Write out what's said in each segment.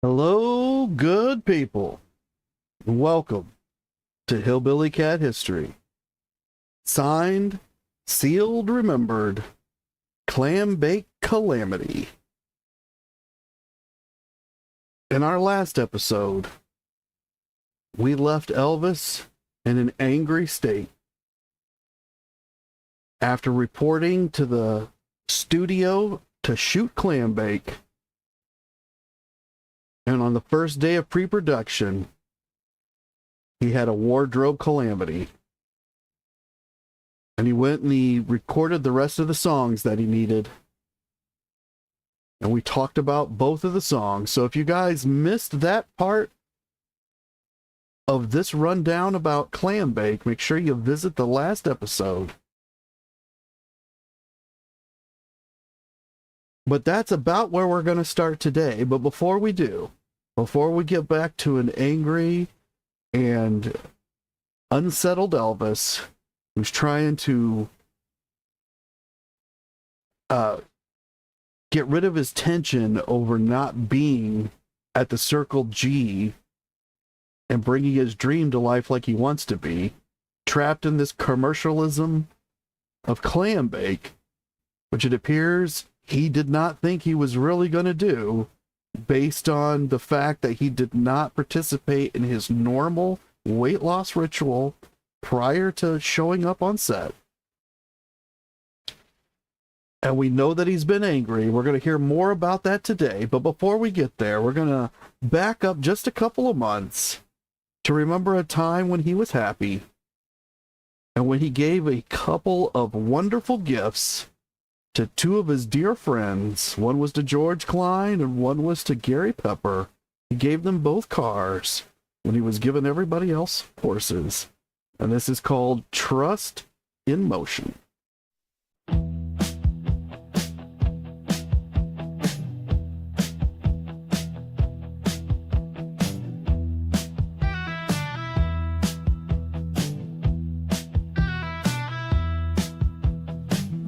Hello, good people. Welcome to Hillbilly Cat History. Signed, sealed, remembered, Clambake Calamity. In our last episode, we left Elvis in an angry state after reporting to the studio to shoot Clambake. And on the first day of pre-production, he had a wardrobe calamity. And he went and he recorded the rest of the songs that he needed. And we talked about both of the songs. So if you guys missed that part of this rundown about Clambake, make sure you visit the last episode. But that's about where we're going to start today. But before we do, before we get back to an angry and unsettled Elvis who's trying to get rid of his tension over not being at the Circle G and bringing his dream to life like he wants to be, trapped in this commercialism of Clambake, which it appears he did not think he was really going to do, based on the fact that he did not participate in his normal weight loss ritual prior to showing up on set. And we know that he's been angry. We're going to hear more about that today. But before we get there, we're going to back up just a couple of months to remember a time when he was happy and when he gave a couple of wonderful gifts to two of his dear friends. One was to George Klein and one was to Gary Pepper. He gave them both cars when he was giving everybody else horses. And this is called Trust in Motion.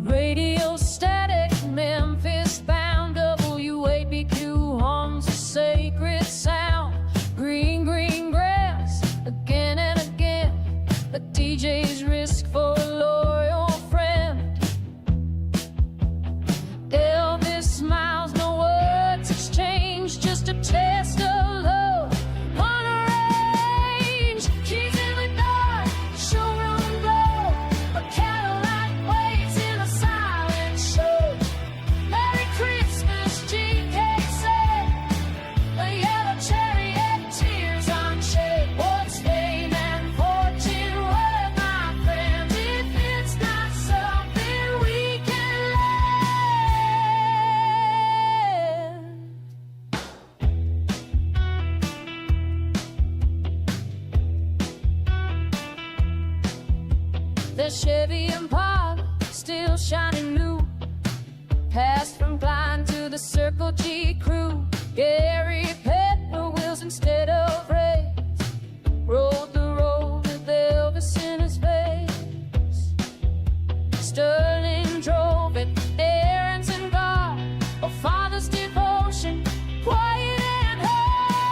Radio static, Memphis bound, WABQ homes a sacred sound. Green, green grass, again and again, a DJ's risk for a loyal friend. Elvis smiles, no words exchanged, just a test of love on a range. Keys in the dark, showroom glow, a Cadillac waits in a silent show. Merry Christmas, GK said, a yellow chariot, tears on shade. What's fame and fortune worth, my friend, if it's not something we can lend? The Chevy Impala, still shining new, passed from Klein to the Circle G crew. Gary Pepper wheels instead of race, rode the road with Elvis in his face. Sterling drove it, errands and God, a father's devotion, quiet and hard.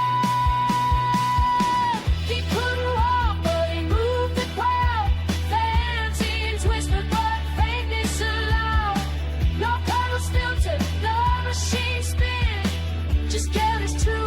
He couldn't walk, but he moved the crowd. Fancy and twisted, but faintness allowed. No colors filtered, no machine spin, just Kelly's true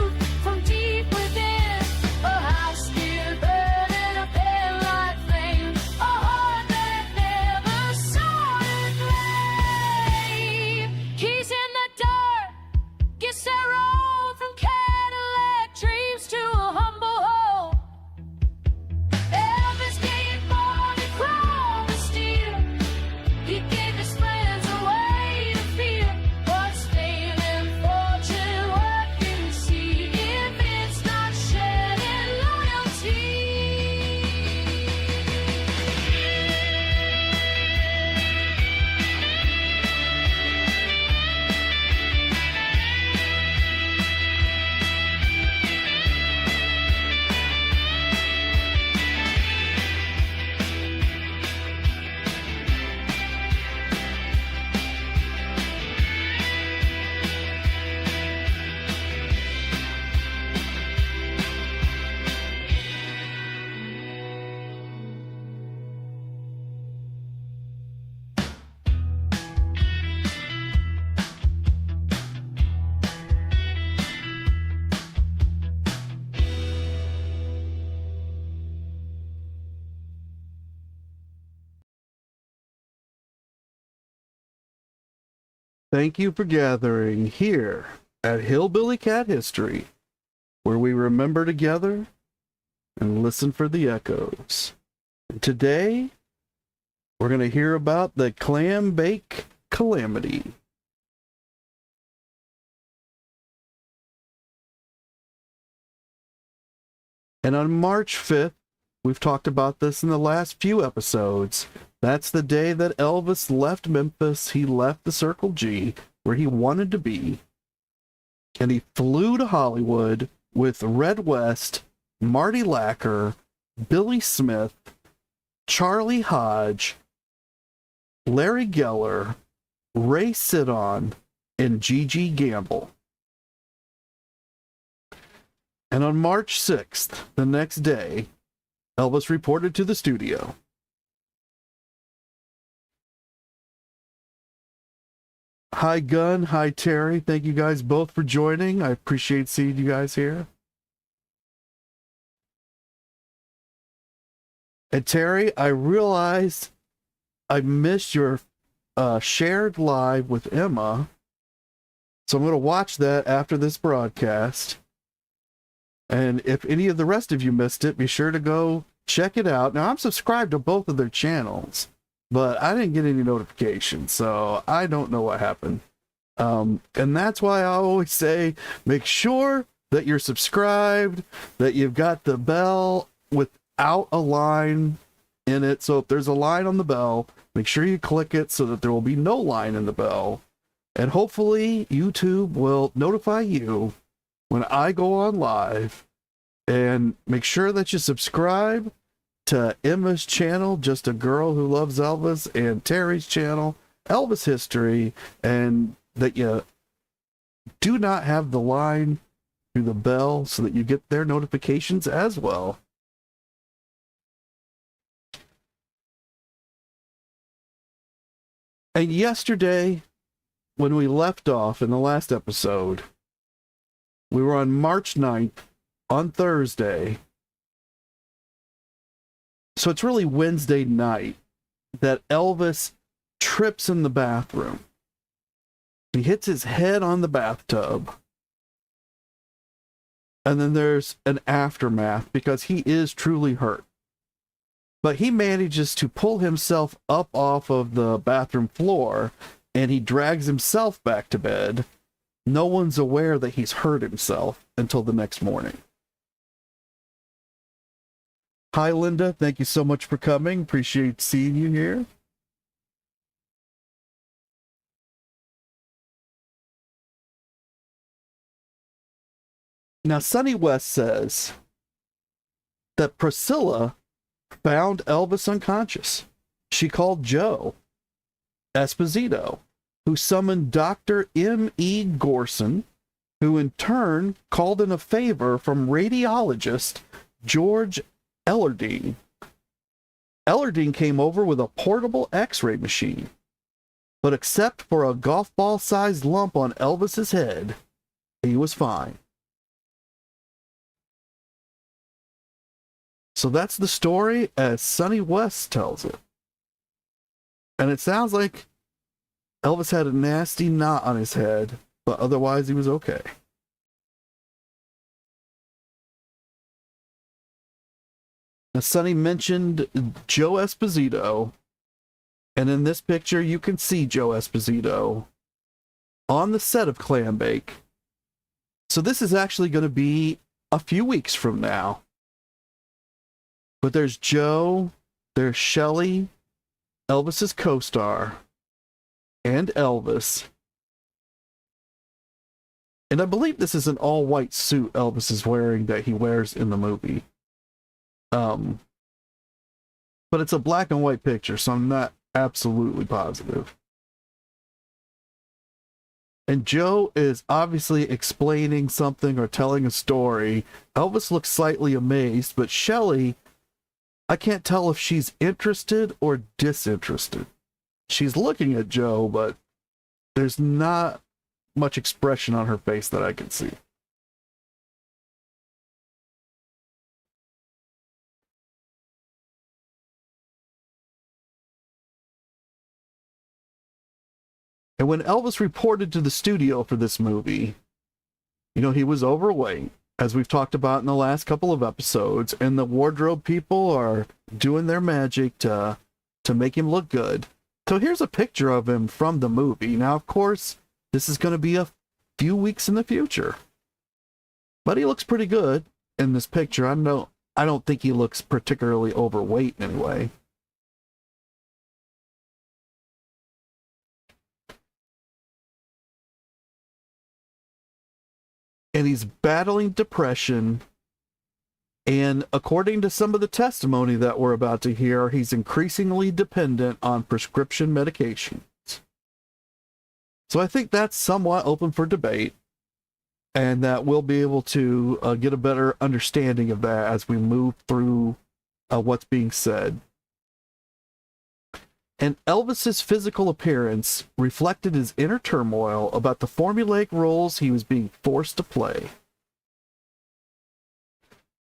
Thank you for gathering here at Hillbilly Cat History, where we remember together and listen for the echoes. And today, we're going to hear about the Clambake Calamity. And on March 5th, we've talked about this in the last few episodes. That's the day that Elvis left Memphis. He left the Circle G, where he wanted to be. And he flew to Hollywood with Red West, Marty Lacker, Billy Smith, Charlie Hodge, Larry Geller, Ray Sidon, and Gigi Gamble. And on March 6th, the next day, Elvis reported to the studio. Hi, Gunn. Hi, Terry. Thank you guys both for joining. I appreciate seeing you guys here. And Terry, I realized I missed your shared live with Emma. So I'm going to watch that after this broadcast. And if any of the rest of you missed it, be sure to go check it out. Now, I'm subscribed to both of their channels, but I didn't get any notifications, so I don't know what happened. And that's why I always say, make sure that you're subscribed, that you've got the bell without a line in it. So if there's a line on the bell, make sure you click it so that there will be no line in the bell. And hopefully YouTube will notify you when I go on live. And make sure that you subscribe to Emma's channel, Just a Girl Who Loves Elvis, and Terry's channel, Elvis History, and that you do not have the line through the bell so that you get their notifications as well. And yesterday, when we left off in the last episode, we were on March 9th, on Thursday. So it's really Wednesday night that Elvis trips in the bathroom. He hits his head on the bathtub. And then there's an aftermath because he is truly hurt. But he manages to pull himself up off of the bathroom floor and he drags himself back to bed. No one's aware that he's hurt himself until the next morning. Hi, Linda. Thank you so much for coming. Appreciate seeing you here. Now, Sonny West says that Priscilla found Elvis unconscious. She called Joe Esposito, who summoned Dr. M.E. Gorson, who in turn called in a favor from radiologist George Ellardine. Ellardine came over with a portable x-ray machine, but except for a golf ball-sized lump on Elvis's head, he was fine. So that's the story as Sonny West tells it. And it sounds like Elvis had a nasty knot on his head, but otherwise he was okay. Now, Sonny mentioned Joe Esposito, and in this picture you can see Joe Esposito on the set of Clambake. So this is actually going to be a few weeks from now. But there's Joe, there's Shelley, Elvis's co-star, and Elvis. And I believe this is an all-white suit Elvis is wearing that he wears in the movie. But it's a black and white picture, so I'm not absolutely positive. And Joe is obviously explaining something or telling a story. Elvis looks slightly amazed, but Shelley, I can't tell if she's interested or disinterested. She's looking at Joe, but there's not much expression on her face that I can see. And when Elvis reported to the studio for this movie, he was overweight, as we've talked about in the last couple of episodes, and the wardrobe people are doing their magic to make him look good. So here's a picture of him from the movie. Now, of course, this is going to be a few weeks in the future, but he looks pretty good in this picture. I don't think he looks particularly overweight in any way. And he's battling depression. And according to some of the testimony that we're about to hear, he's increasingly dependent on prescription medications. So I think that's somewhat open for debate, and that we'll be able to get a better understanding of that as we move through what's being said. And Elvis's physical appearance reflected his inner turmoil about the formulaic roles he was being forced to play.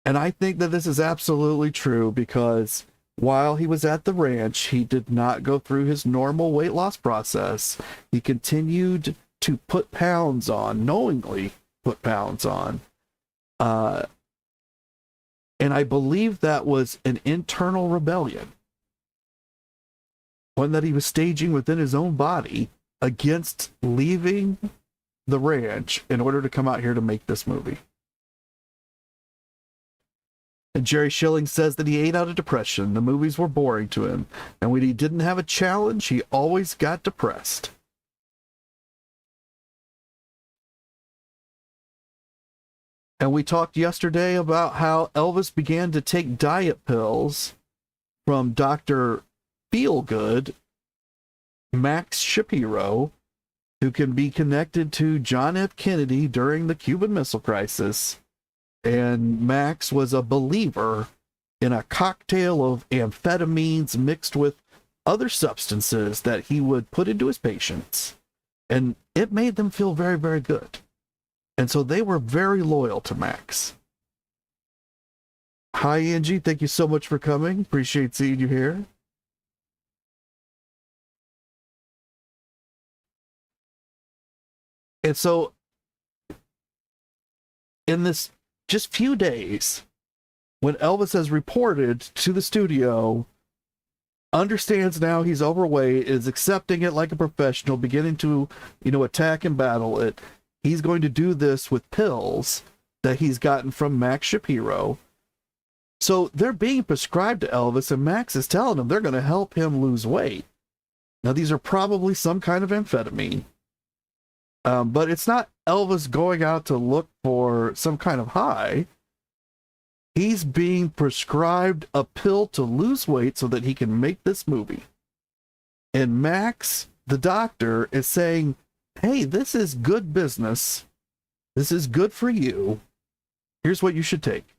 And I think that this is absolutely true, because while he was at the ranch, he did not go through his normal weight loss process. He continued to put pounds on, knowingly put pounds on. And I believe that was an internal rebellion, one that he was staging within his own body against leaving the ranch in order to come out here to make this movie. And Jerry Schilling says that he ate out of depression. The movies were boring to him, and when he didn't have a challenge, he always got depressed. And we talked yesterday about how Elvis began to take diet pills from Dr. Feelgood, Max Shapiro, who can be connected to John F. Kennedy during the Cuban Missile Crisis. And Max was a believer in a cocktail of amphetamines mixed with other substances that he would put into his patients. And it made them feel very, very good. And so they were very loyal to Max. Hi, Angie. Thank you so much for coming. Appreciate seeing you here. And so in this just few days, when Elvis has reported to the studio, understands now he's overweight, is accepting it like a professional, beginning to, attack and battle it, he's going to do this with pills that he's gotten from Max Shapiro. So they're being prescribed to Elvis, and Max is telling him they're going to help him lose weight. Now, these are probably some kind of amphetamine. But it's not Elvis going out to look for some kind of high. He's being prescribed a pill to lose weight so that he can make this movie. And Max, the doctor, is saying, hey, this is good business. This is good for you. Here's what you should take.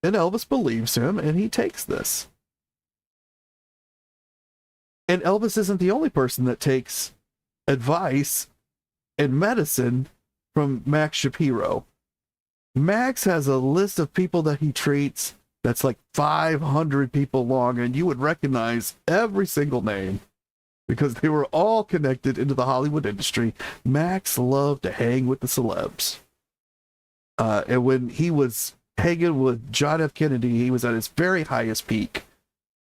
And Elvis believes him, and he takes this. And Elvis isn't the only person that takes advice and medicine from Max Shapiro. Max has a list of people that he treats that's like 500 people long, and you would recognize every single name because they were all connected into the Hollywood industry. Max loved to hang with the celebs. And when he was hanging with John F. Kennedy, he was at his very highest peak.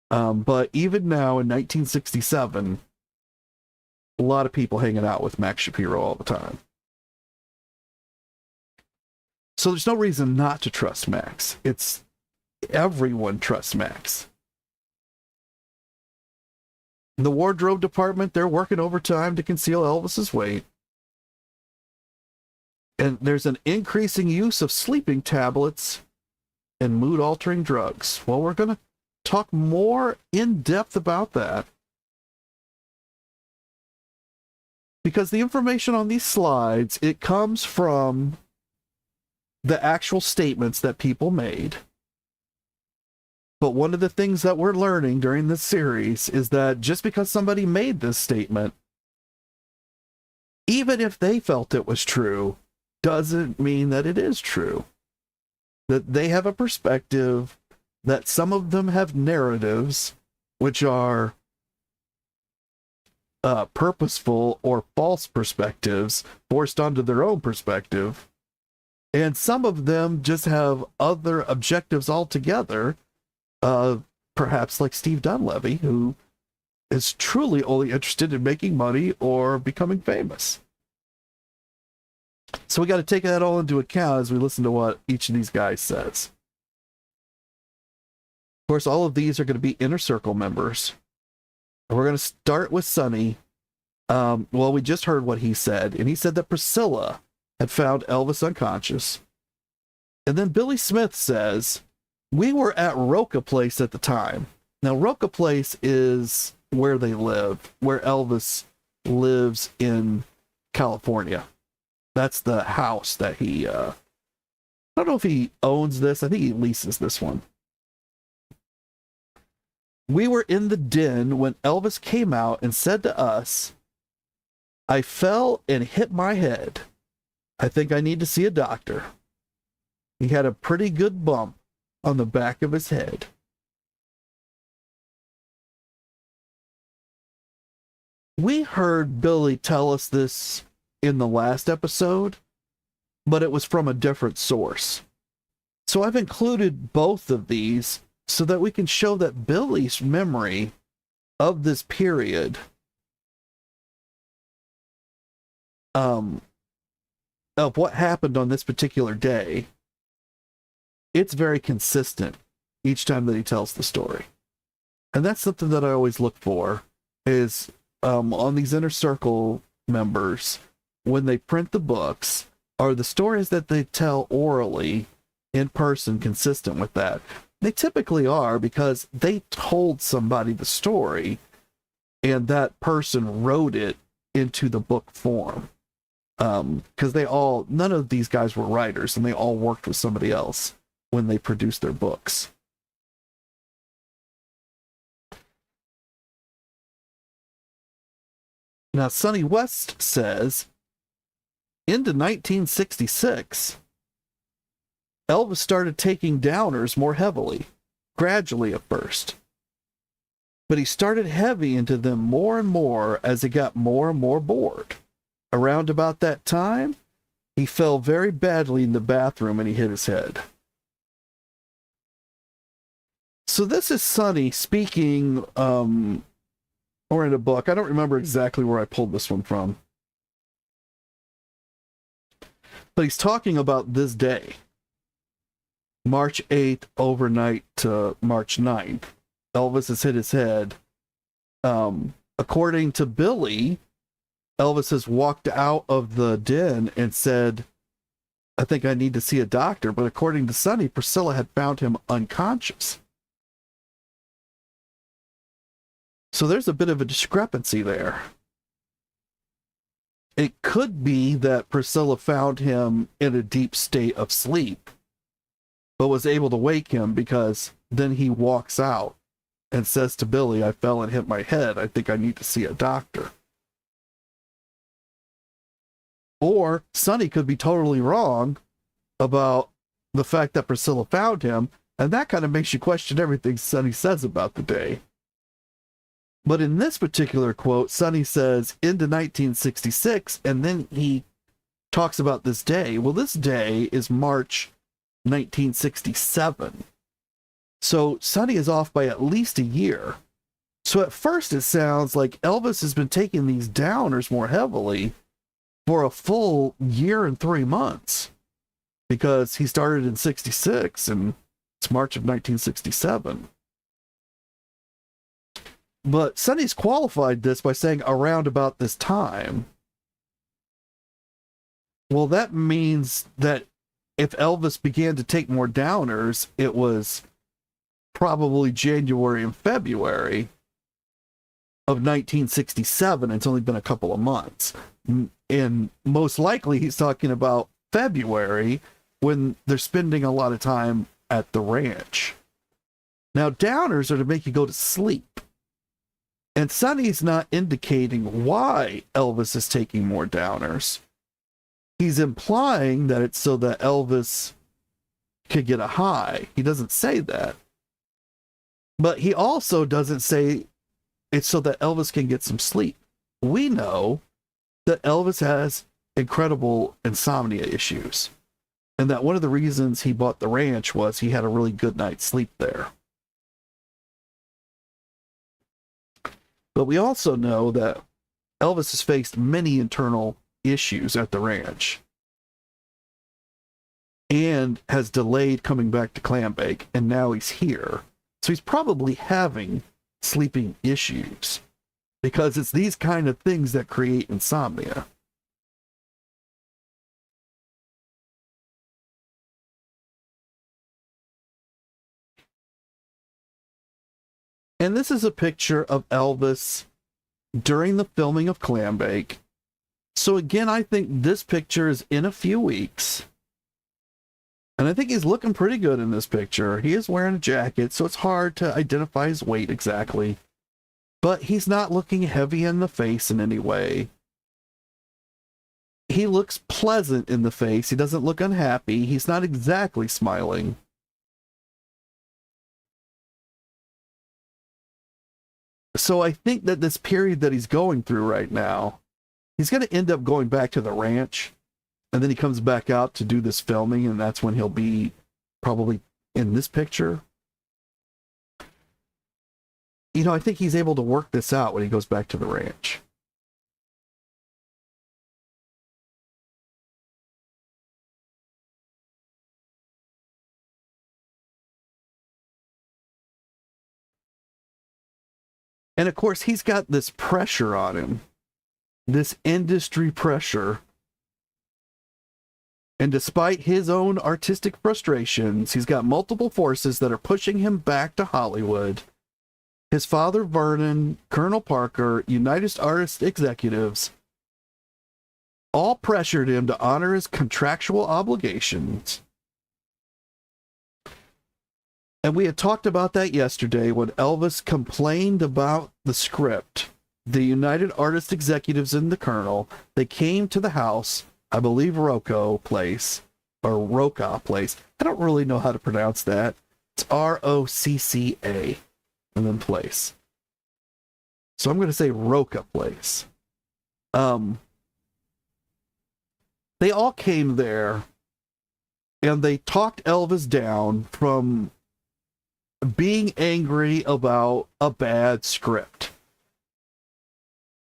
But even now in 1967, a lot of people hanging out with Max Shapiro all the time. So there's no reason not to trust Max. Everyone trusts Max. In the wardrobe department, they're working overtime to conceal Elvis's weight. And there's an increasing use of sleeping tablets and mood-altering drugs. Well, we're going to talk more in depth about that, because the information on these slides, it comes from the actual statements that people made. But one of the things that we're learning during this series is that just because somebody made this statement, even if they felt it was true, doesn't mean that it is true. That they have a perspective, that some of them have narratives, which are purposeful or false perspectives forced onto their own perspective. And some of them just have other objectives altogether. Perhaps like Steve Dunleavy, who is truly only interested in making money or becoming famous. So we got to take that all into account as we listen to what each of these guys says. Of course, all of these are going to be inner circle members. And we're going to start with Sonny. Well, we just heard what he said, and he said that Priscilla had found Elvis unconscious. And then Billy Smith says, we were at Roca Place at the time. Now, Roca Place is where they live, where Elvis lives in California. That's the house that he, I don't know if he owns this. I think he leases this one. We were in the den when Elvis came out and said to us, I fell and hit my head. I think I need to see a doctor. He had a pretty good bump on the back of his head. We heard Billy tell us this in the last episode, but it was from a different source. So I've included both of these so that we can show that Billy's memory of this period of what happened on this particular day, it's very consistent each time that he tells the story. And that's something that I always look for, is on these inner circle members, when they print the books, are the stories that they tell orally in person consistent with that? They typically are, because they told somebody the story and that person wrote it into the book form. Because none of these guys were writers, and they all worked with somebody else when they produced their books. Now, Sonny West says, into 1966, Elvis started taking downers more heavily, gradually at first. But he started heavy into them more and more as he got more and more bored. Around about that time, he fell very badly in the bathroom and he hit his head. So this is Sonny speaking, or in a book. I don't remember exactly where I pulled this one from. But he's talking about this day, March 8th, overnight to March 9th. Elvis has hit his head. According to Billy, Elvis has walked out of the den and said, I think I need to see a doctor. But according to Sonny, Priscilla had found him unconscious. So there's a bit of a discrepancy there. It could be that Priscilla found him in a deep state of sleep, but was able to wake him, because then he walks out and says to Billy, I fell and hit my head. I think I need to see a doctor. Or Sonny could be totally wrong about the fact that Priscilla found him, and that kind of makes you question everything Sonny says about the day. But in this particular quote, Sonny says into 1966, and then he talks about this day. Well, this day is March 1967. So Sonny is off by at least a year. So at first it sounds like Elvis has been taking these downers more heavily for a full year and 3 months, because he started in 66 and it's March of 1967. But Sonny's qualified this by saying around about this time. Well, that means that if Elvis began to take more downers, it was probably January and February of 1967. It's only been a couple of months. And most likely he's talking about February, when they're spending a lot of time at the ranch. Now, downers are to make you go to sleep. And Sonny's not indicating why Elvis is taking more downers. He's implying that it's so that Elvis could get a high. He doesn't say that. But he also doesn't say it's so that Elvis can get some sleep. we know that Elvis has incredible insomnia issues, and that one of the reasons he bought the ranch was he had a really good night's sleep there. But we also know that Elvis has faced many internal issues at the ranch and has delayed coming back to Clambake, and now he's here. So he's probably having sleeping issues because it's these kind of things that create insomnia. And this is a picture of Elvis during the filming of Clambake. So again, I think this picture is in a few weeks. And I think he's looking pretty good in this picture. He is wearing a jacket, so it's hard to identify his weight exactly. But he's not looking heavy in the face in any way. He looks pleasant in the face. He doesn't look unhappy. He's not exactly smiling. So I think that this period that he's going through right now, he's going to end up going back to the ranch, and then he comes back out to do this filming, and that's when he'll be probably in this picture. You know, I think he's able to work this out when he goes back to the ranch. And of course, he's got this pressure on him, this industry pressure. And despite his own artistic frustrations, he's got multiple forces that are pushing him back to Hollywood. His father, Vernon, Colonel Parker, United Artists executives, all pressured him to honor his contractual obligations. And we had talked about that yesterday when Elvis complained about the script. The United Artists executives and the Colonel, they came to the house, I believe Roca Place. I don't really know how to pronounce that. It's Rocca and then place. So I'm going to say Roca Place. They all came there and they talked Elvis down from being angry about a bad script.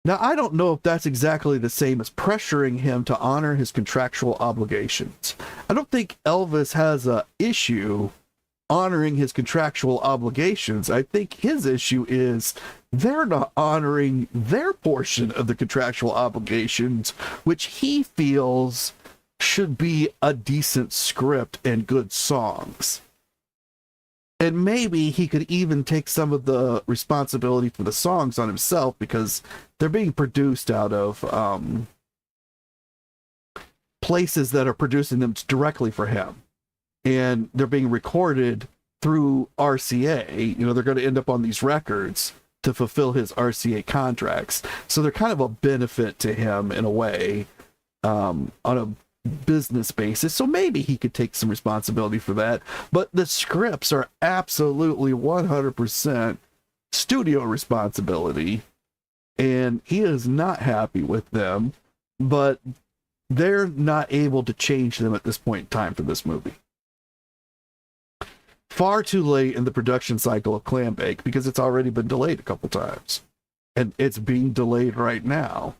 Now, I don't know if that's exactly the same as pressuring him to honor his contractual obligations. I don't think Elvis has an issue honoring his contractual obligations. I think his issue is they're not honoring their portion of the contractual obligations, which he feels should be a decent script and good songs. And maybe he could even take some of the responsibility for the songs on himself because they're being produced out of places that are producing them directly for him. And they're being recorded through RCA. You know, they're going to end up on these records to fulfill his RCA contracts. So they're kind of a benefit to him in a way, on a business basis. So maybe he could take some responsibility for that. But the scripts are absolutely 100% studio responsibility. And he is not happy with them, but they're not able to change them at this point in time for this movie. Far too late in the production cycle of Clambake because it's already been delayed a couple times. And it's being delayed right now.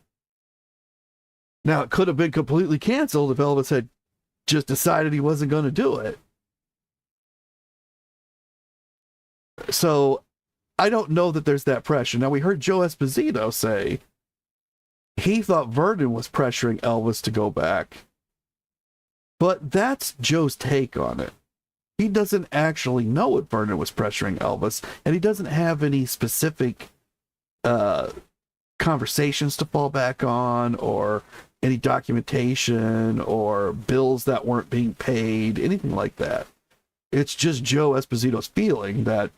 Now, it could have been completely canceled if Elvis had just decided he wasn't going to do it. So, I don't know that there's that pressure. Now, we heard Joe Esposito say he thought Vernon was pressuring Elvis to go back. But that's Joe's take on it. He doesn't actually know if Vernon was pressuring Elvis, and he doesn't have any specific conversations to fall back on, or any documentation, or bills that weren't being paid, anything like that. It's just Joe Esposito's feeling that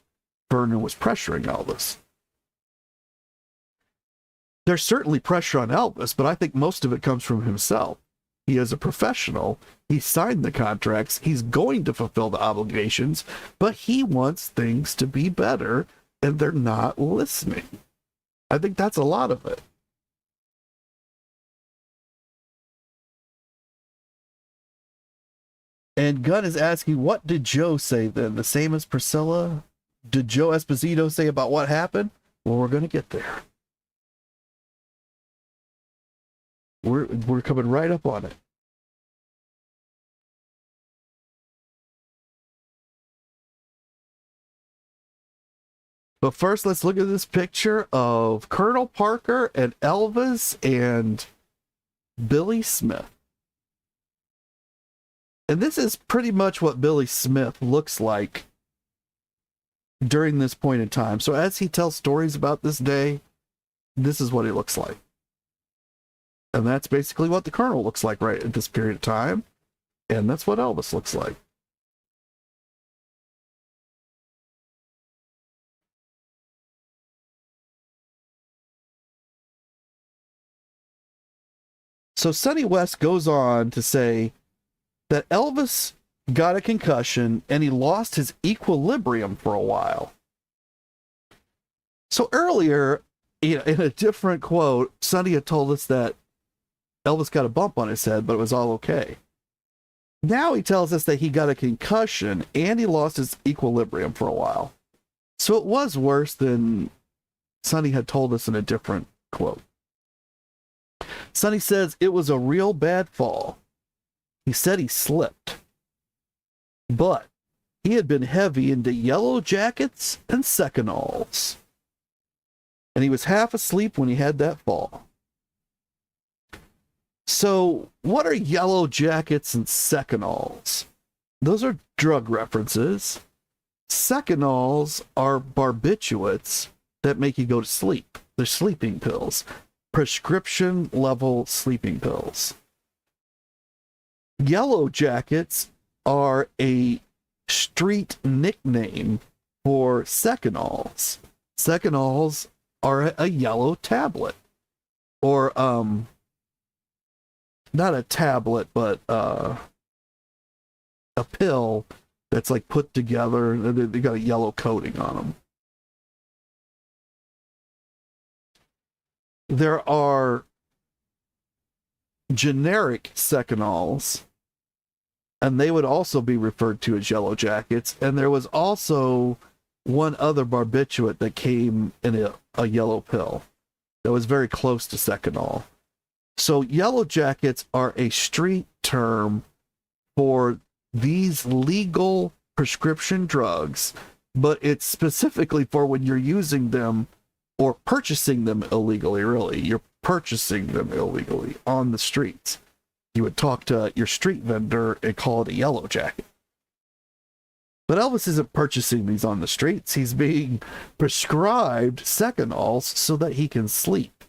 Vernon was pressuring Elvis. There's certainly pressure on Elvis, but I think most of it comes from himself. He is a professional. He signed the contracts. He's going to fulfill the obligations, but he wants things to be better, and they're not listening. I think that's a lot of it. And Gunn is asking, what did Joe say then? The same as Priscilla? Did Joe Esposito say about what happened? Well, we're going to get there. We're coming right up on it. But first, let's look at this picture of Colonel Parker and Elvis and Billy Smith. And this is pretty much what Billy Smith looks like during this point in time. So as he tells stories about this day, this is what he looks like. And that's basically what the Colonel looks like right at this period of time. And that's what Elvis looks like. So Sonny West goes on to say that Elvis got a concussion and he lost his equilibrium for a while. So earlier, in a different quote, Sonny had told us that Elvis got a bump on his head, but it was all okay. Now he tells us that he got a concussion and he lost his equilibrium for a while. So it was worse than Sonny had told us in a different quote. Sonny says it was a real bad fall. He said he slipped. But he had been heavy into yellow jackets and secanols. And he was half asleep when he had that fall. So, what are yellow jackets and secanols? Those are drug references. Secanols are barbiturates that make you go to sleep. They're sleeping pills. Prescription level sleeping pills. Yellow jackets are a street nickname for secanols. Secanols are a yellow tablet. Or, not a tablet, but a pill that's like put together. They got a yellow coating on them. There are generic secanols, and they would also be referred to as yellow jackets. And there was also one other barbiturate that came in a yellow pill that was very close to secanol. So yellow jackets are a street term for these legal prescription drugs, but it's specifically for when you're using them or purchasing them illegally, really. You're purchasing them illegally on the streets. You would talk to your street vendor and call it a yellow jacket. But Elvis isn't purchasing these on the streets. He's being prescribed secanols so that he can sleep.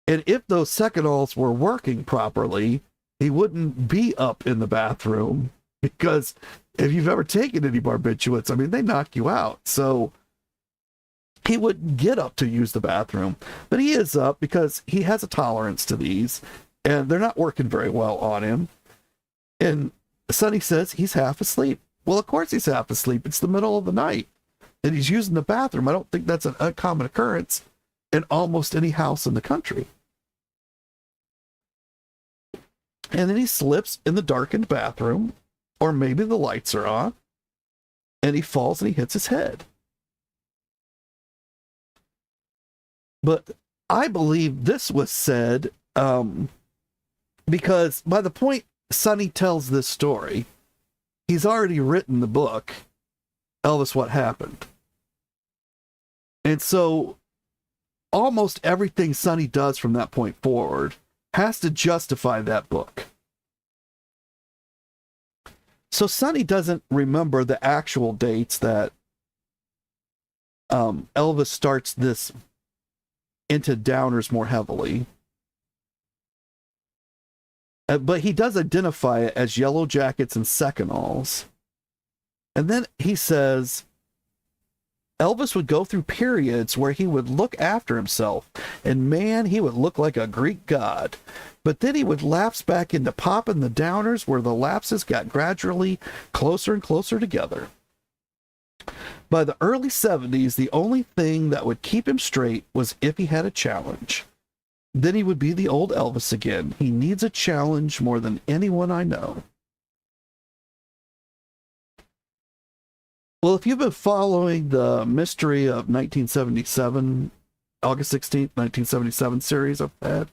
And if those secanols were working properly, he wouldn't be up in the bathroom, because if you've ever taken any barbiturates, I mean, they knock you out. So he wouldn't get up to use the bathroom, but he is up because he has a tolerance to these, and they're not working very well on him. And Sonny says he's half asleep. Well, of course he's half asleep. It's the middle of the night, and he's using the bathroom. I don't think that's an uncommon occurrence in almost any house in the country. And then he slips in the darkened bathroom, or maybe the lights are on, and he falls and he hits his head. But I believe this was said because by the point Sonny tells this story, he's already written the book, Elvis, What Happened? And so almost everything Sonny does from that point forward has to justify that book. So Sonny doesn't remember the actual dates that Elvis starts this into downers more heavily. But he does identify it as yellow jackets and secanols. And then he says Elvis would go through periods where he would look after himself, and man, he would look like a Greek god. But then he would lapse back into popping the downers, where the lapses got gradually closer and closer together. By the early 70s, the only thing that would keep him straight was if he had a challenge. Then he would be the old Elvis again. He needs a challenge more than anyone I know. Well, if you've been following the Mystery of 1977, August 16th, 1977 series I've had,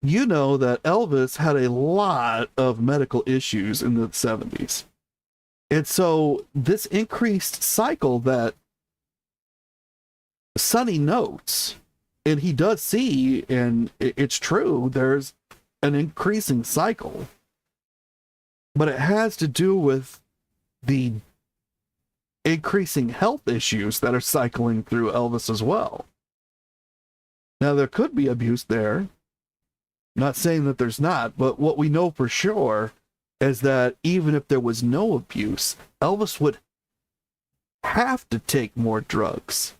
you know that Elvis had a lot of medical issues in the 70s. And so this increased cycle that Sonny notes, and he does see, and it's true, there's an increasing cycle. But it has to do with the increasing health issues that are cycling through Elvis as well. Now, there could be abuse there. Not saying that there's not, but what we know for sure is that even if there was no abuse, Elvis would have to take more drugs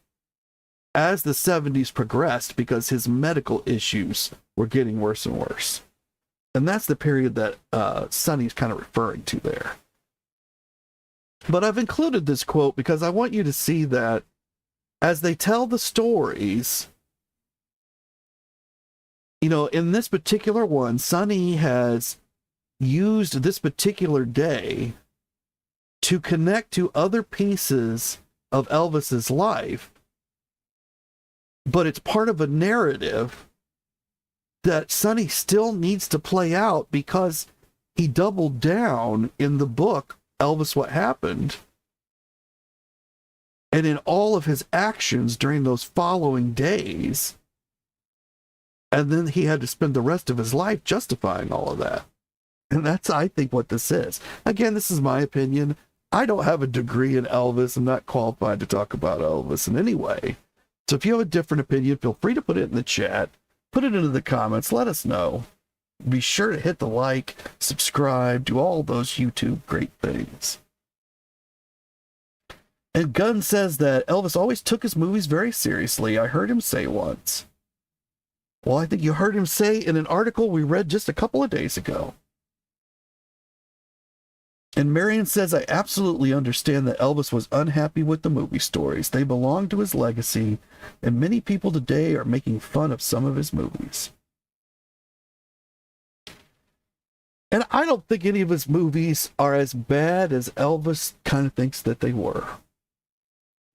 as the 70s progressed because his medical issues were getting worse and worse. And that's the period that Sonny's kind of referring to there. But I've included this quote because I want you to see that as they tell the stories, you know, in this particular one, Sonny has used this particular day to connect to other pieces of Elvis's life, but it's part of a narrative that Sonny still needs to play out because he doubled down in the book, Elvis, What Happened? And in all of his actions during those following days. And then he had to spend the rest of his life justifying all of that. And that's, I think, what this is. Again, this is my opinion. I don't have a degree in Elvis. I'm not qualified to talk about Elvis in any way. So if you have a different opinion, feel free to put it in the chat. Put it into the comments. Let us know. Be sure to hit the like, subscribe, do all those YouTube great things. And Gunn says that Elvis always took his movies very seriously. I heard him say once. Well, I think you heard him say in an article we read just a couple of days ago. And Marion says, I absolutely understand that Elvis was unhappy with the movie stories. They belong to his legacy, and many people today are making fun of some of his movies. And I don't think any of his movies are as bad as Elvis kind of thinks that they were.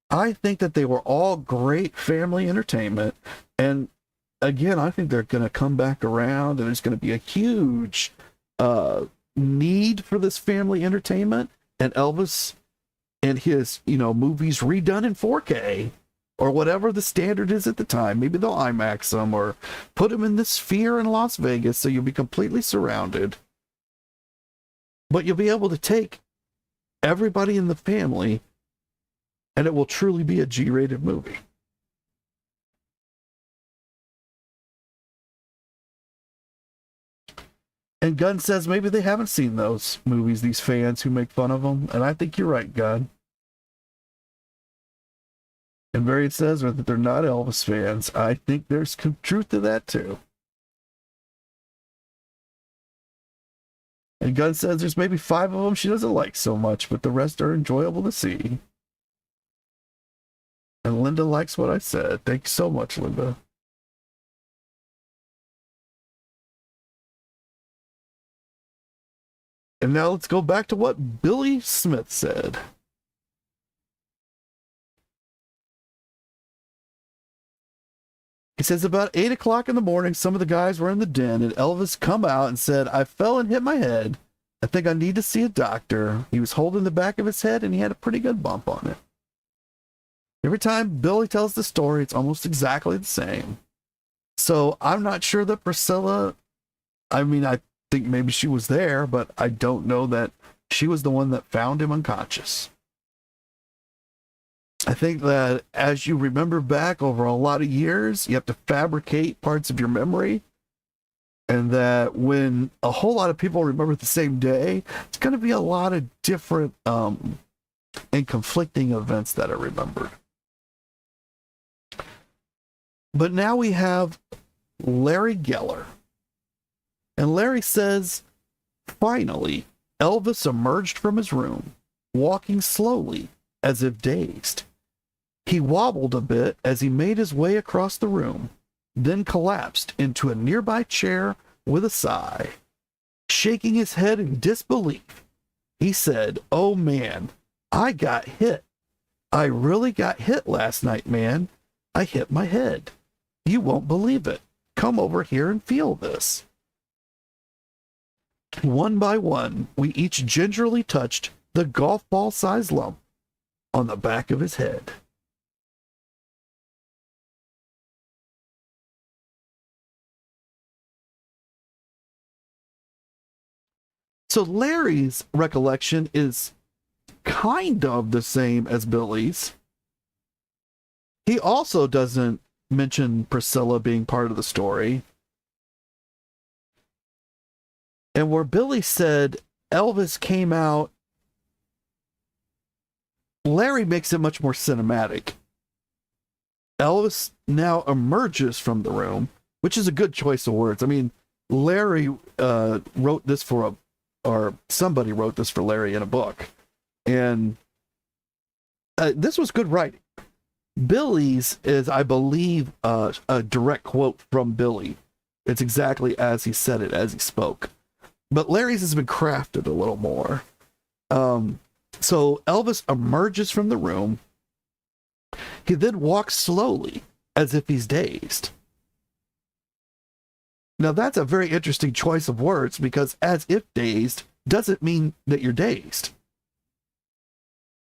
I think that they were all great family entertainment. And again, I think they're going to come back around, and there's going to be a huge need for this family entertainment, and Elvis and his, movies redone in 4K or whatever the standard is at the time. Maybe they'll IMAX them or put them in the Sphere in Las Vegas so you'll be completely surrounded. But you'll be able to take everybody in the family, and it will truly be a G-rated movie. And Gunn says maybe they haven't seen those movies, these fans who make fun of them. And I think you're right, Gunn. And Varied says that they're not Elvis fans. I think there's truth to that, too. And Gunn says there's maybe 5 of them she doesn't like so much, but the rest are enjoyable to see. And Linda likes what I said. Thank you so much, Linda. And now let's go back to what Billy Smith said. He says, about 8 o'clock in the morning, some of the guys were in the den, and Elvis come out and said, I fell and hit my head. I think I need to see a doctor. He was holding the back of his head, and he had a pretty good bump on it. Every time Billy tells the story, it's almost exactly the same. So I'm not sure that Priscilla, I think maybe she was there, but I don't know that she was the one that found him unconscious. I think that as you remember back over a lot of years, you have to fabricate parts of your memory. And that when a whole lot of people remember the same day, it's going to be a lot of different and conflicting events that are remembered. But now we have Larry Geller. And Larry says, finally, Elvis emerged from his room, walking slowly, as if dazed. He wobbled a bit as he made his way across the room, then collapsed into a nearby chair with a sigh. Shaking his head in disbelief, He said, "Oh man, I got hit. I really got hit last night, man. I hit my head. You won't believe it. Come over here and feel this." One by one, we each gingerly touched the golf ball sized lump on the back of his head. So Larry's recollection is kind of the same as Billy's. He also doesn't mention Priscilla being part of the story. And where Billy said Elvis came out, Larry makes it much more cinematic. Elvis now emerges from the room, which is a good choice of words. I mean, Larry wrote this or somebody wrote this for Larry in a book. And this was good writing. Billy's is, I believe, a direct quote from Billy. It's exactly as he said it, as he spoke. But Larry's has been crafted a little more. So Elvis emerges from the room. He then walks slowly, as if he's dazed. Now, that's a very interesting choice of words, because as if dazed doesn't mean that you're dazed.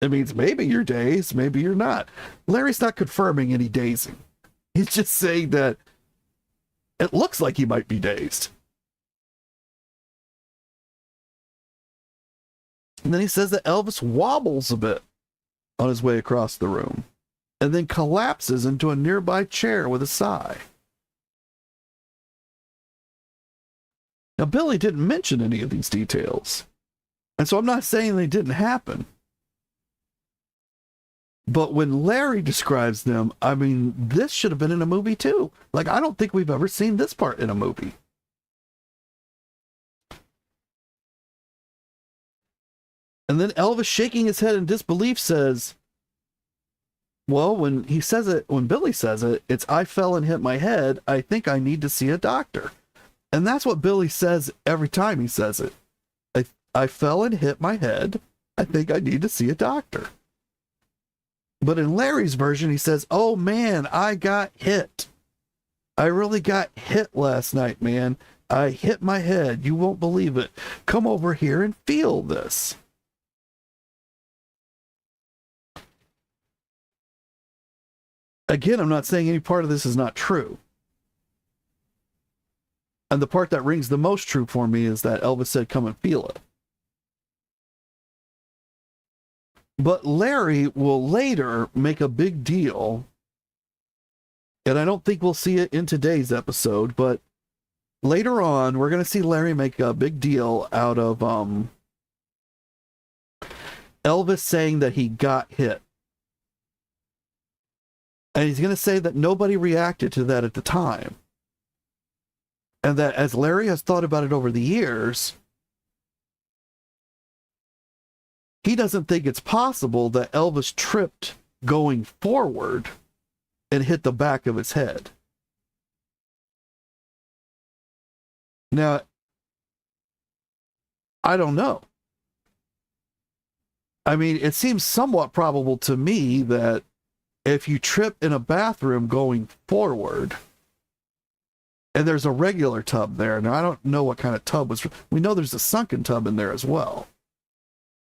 It means maybe you're dazed, maybe you're not. Larry's not confirming any dazing. He's just saying that it looks like he might be dazed. And then he says that Elvis wobbles a bit on his way across the room, and then collapses into a nearby chair with a sigh. Now, Billy didn't mention any of these details, and so I'm not saying they didn't happen. But when Larry describes them, I mean, this should have been in a movie too. Like, I don't think we've ever seen this part in a movie. And then Elvis, shaking his head in disbelief, says, well, when Billy says it, it's, "I fell and hit my head. I think I need to see a doctor." And that's what Billy says every time he says it. I fell and hit my head. I think I need to see a doctor. But in Larry's version, he says, "Oh man, I got hit. I really got hit last night, man. I hit my head. You won't believe it. Come over here and feel this." Again, I'm not saying any part of this is not true. And the part that rings the most true for me is that Elvis said, "Come and feel it." But Larry will later make a big deal, and I don't think we'll see it in today's episode, but later on, we're going to see Larry make a big deal out of Elvis saying that he got hit. And he's going to say that nobody reacted to that at the time. And that as Larry has thought about it over the years, he doesn't think it's possible that Elvis tripped going forward and hit the back of his head. Now, I don't know. I mean, it seems somewhat probable to me that if you trip in a bathroom going forward, and there's a regular tub there. Now, I don't know what kind of tub was. We know there's a sunken tub in there as well,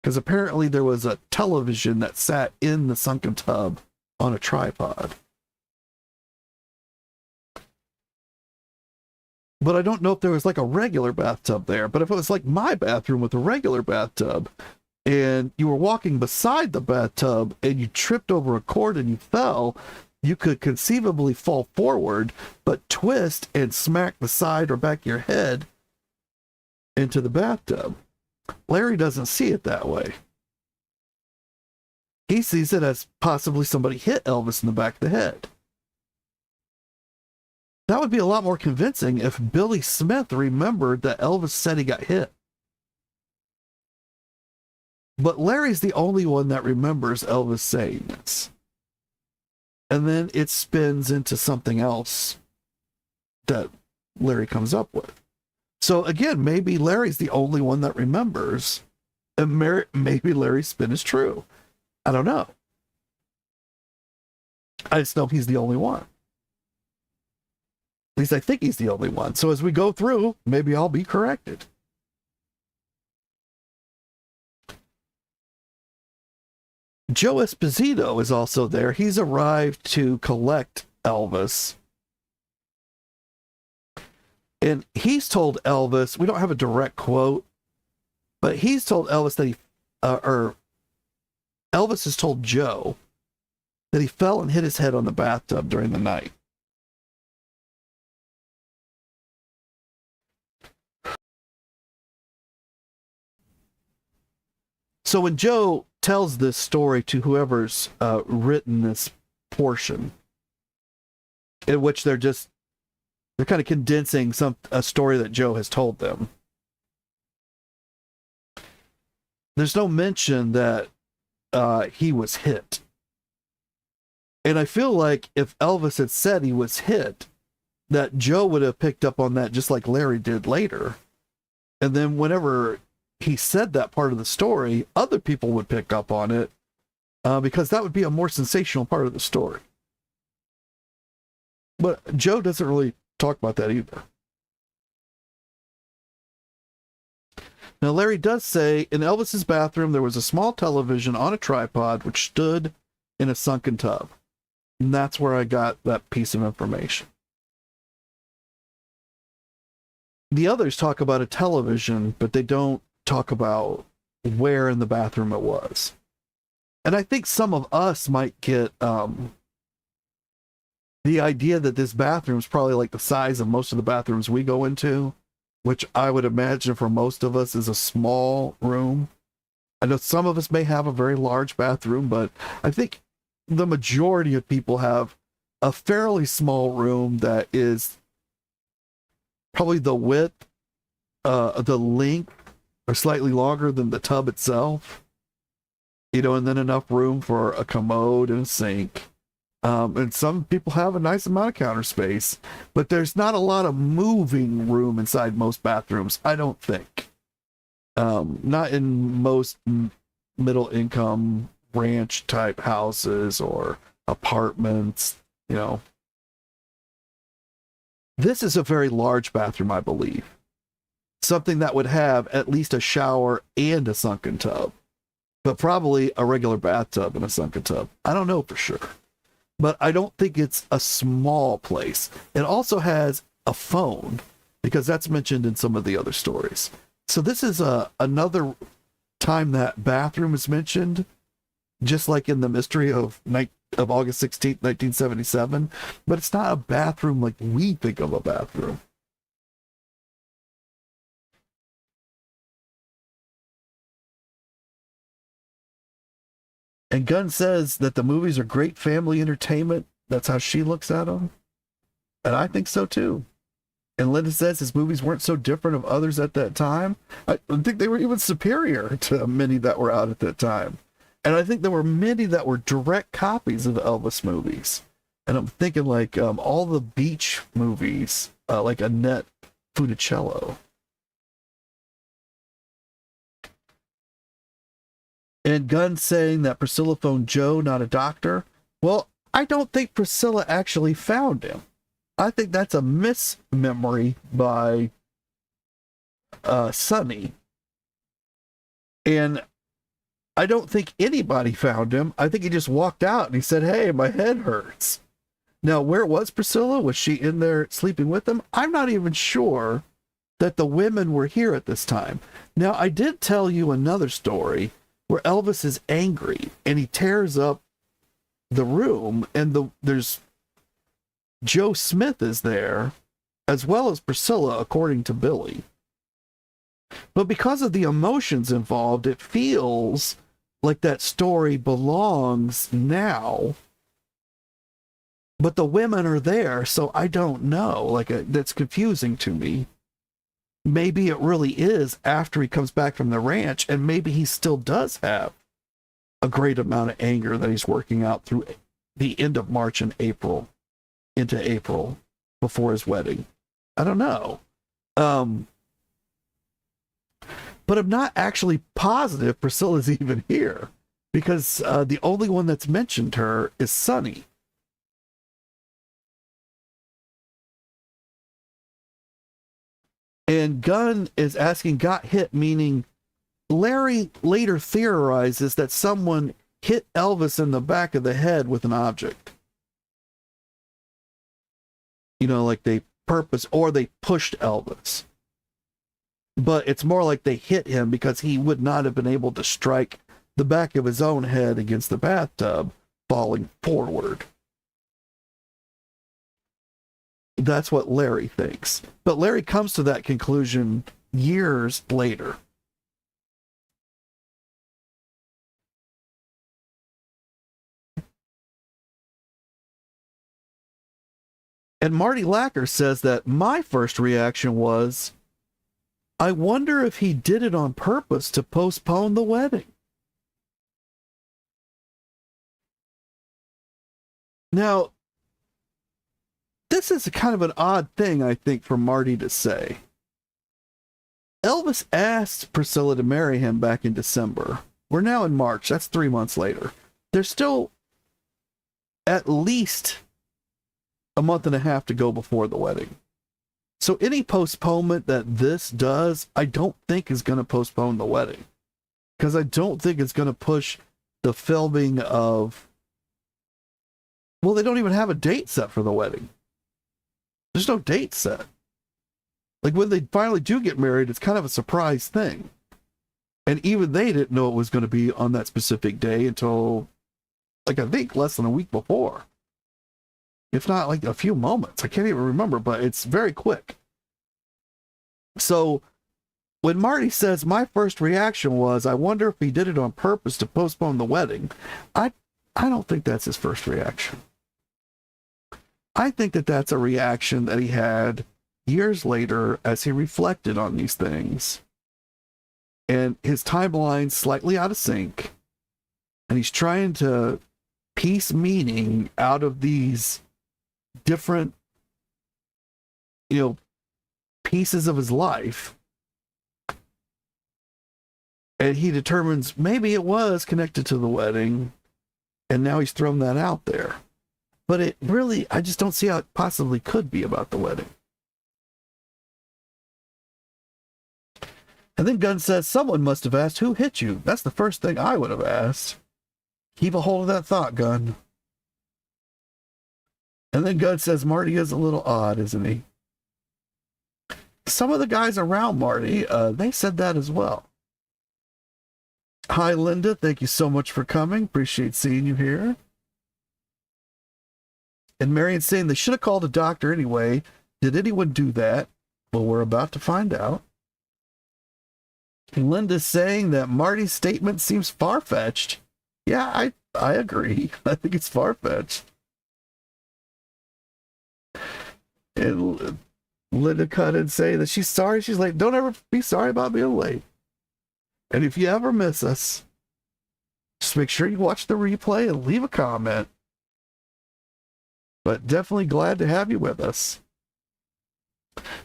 because apparently there was a television that sat in the sunken tub on a tripod. But I don't know if there was like a regular bathtub there. But if it was like my bathroom with a regular bathtub, and you were walking beside the bathtub and you tripped over a cord and you fell, you could conceivably fall forward, but twist and smack the side or back of your head into the bathtub. Larry doesn't see it that way. He sees it as possibly somebody hit Elvis in the back of the head. That would be a lot more convincing if Billy Smith remembered that Elvis said he got hit. But Larry's the only one that remembers Elvis saying this. And then it spins into something else that Larry comes up with. So again, maybe Larry's the only one that remembers And maybe Larry's spin is true. I don't know. I just know he's the only one. At least I think he's the only one. So as we go through, maybe I'll be corrected. Joe Esposito is also there. He's arrived to collect Elvis. And he's told Elvis, we don't have a direct quote, but he's told Elvis that Elvis has told Joe that he fell and hit his head on the bathtub during the night. So when Joe tells this story to whoever's written this portion, in which they're kind of condensing a story that Joe has told them, there's no mention that he was hit. And I feel like if Elvis had said he was hit, that Joe would have picked up on that just like Larry did later. And then whenever he said that part of the story, other people would pick up on it because that would be a more sensational part of the story. But Joe doesn't really talk about that either. Now, Larry does say, in Elvis's bathroom, there was a small television on a tripod which stood in a sunken tub. And that's where I got that piece of information. The others talk about a television, but they don't talk about where in the bathroom it was. And I think some of us might get the idea that this bathroom is probably like the size of most of the bathrooms we go into, which I would imagine for most of us is a small room. I know some of us may have a very large bathroom, but I think the majority of people have a fairly small room that is probably the width, the length, or slightly longer than the tub itself. And then enough room for a commode and a sink. And some people have a nice amount of counter space, but there's not a lot of moving room inside most bathrooms, I don't think. Not in most middle income ranch type houses or apartments, This is a very large bathroom, I believe. Something that would have at least a shower and a sunken tub, but probably a regular bathtub and a sunken tub. I don't know for sure, but I don't think it's a small place. It also has a phone because that's mentioned in some of the other stories. So this is another time that bathroom is mentioned, just like in the mystery of August 16th, 1977, but it's not a bathroom like we think of a bathroom. And Gunn says that the movies are great family entertainment. That's how she looks at them. And I think so too. And Linda says his movies weren't so different of others at that time. I think they were even superior to many that were out at that time. And I think there were many that were direct copies of Elvis movies. And I'm thinking like all the beach movies, like Annette Funicello. And Gunn saying that Priscilla phoned Joe, not a doctor. Well, I don't think Priscilla actually found him. I think that's a mismemory by Sonny. And I don't think anybody found him. I think he just walked out and he said, "Hey, my head hurts." Now, where was Priscilla? Was she in there sleeping with him? I'm not even sure that the women were here at this time. Now, I did tell you another story where Elvis is angry and he tears up the room, and there's Joe Smith is there, as well as Priscilla, according to Billy. But because of the emotions involved, it feels like that story belongs now. But the women are there, so I don't know. That's confusing to me. Maybe it really is after he comes back from the ranch, and maybe he still does have a great amount of anger that he's working out through the end of March and April, into April, before his wedding. I don't know. But I'm not actually positive Priscilla's even here, because the only one that's mentioned her is Sonny. And Gunn is asking, got hit, meaning Larry later theorizes that someone hit Elvis in the back of the head with an object. You know, like they purpose, or they pushed Elvis. But it's more like they hit him because he would not have been able to strike the back of his own head against the bathtub, falling forward. That's what Larry thinks. But Larry comes to that conclusion years later. And Marty Lacker says that my first reaction was, I wonder if he did it on purpose to postpone the wedding. Now, this is kind of an odd thing, I think, for Marty to say. Elvis asked Priscilla to marry him back in December. We're now in March. That's 3 months later. There's still at least a month and a half to go before the wedding. So any postponement that this does, I don't think is going to postpone the wedding. Because I don't think it's going to push the filming of... Well, they don't even have a date set for the wedding. There's no date set. Like when they finally do get married, it's kind of a surprise thing. And even they didn't know it was going to be on that specific day until, like, I think less than a week before. If not like a few moments. I can't even remember, but it's very quick. So when Marty says, my first reaction was, I wonder if he did it on purpose to postpone the wedding, I don't think that's his first reaction. I think that that's a reaction that he had years later as he reflected on these things. And his timeline's slightly out of sync. And he's trying to piece meaning out of these different, pieces of his life. And he determines maybe it was connected to the wedding. And now he's thrown that out there. But it really, I just don't see how it possibly could be about the wedding. And then Gunn says, someone must have asked, who hit you? That's the first thing I would have asked. Keep a hold of that thought, Gunn. And then Gunn says, Marty is a little odd, isn't he? Some of the guys around Marty, they said that as well. Hi, Linda. Thank you so much for coming. Appreciate seeing you here. And Marion's saying they should have called a doctor anyway. Did anyone do that? Well, we're about to find out. And Linda's saying that Marty's statement seems far-fetched. Yeah, I agree. I think it's far-fetched. And Linda cut and say that she's sorry. She's like, don't ever be sorry about being late. And if you ever miss us, just make sure you watch the replay and leave a comment. But definitely glad to have you with us.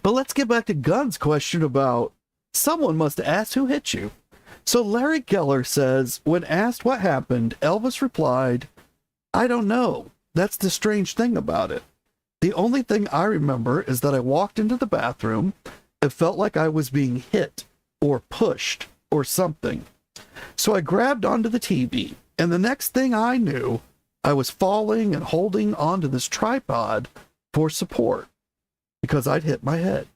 But let's get back to Gunn's question about someone must have asked who hit you. So Larry Geller says, when asked what happened, Elvis replied, I don't know. That's the strange thing about it. The only thing I remember is that I walked into the bathroom. It felt like I was being hit or pushed or something. So I grabbed onto the TV, and the next thing I knew, I was falling and holding onto this tripod for support because I'd hit my head.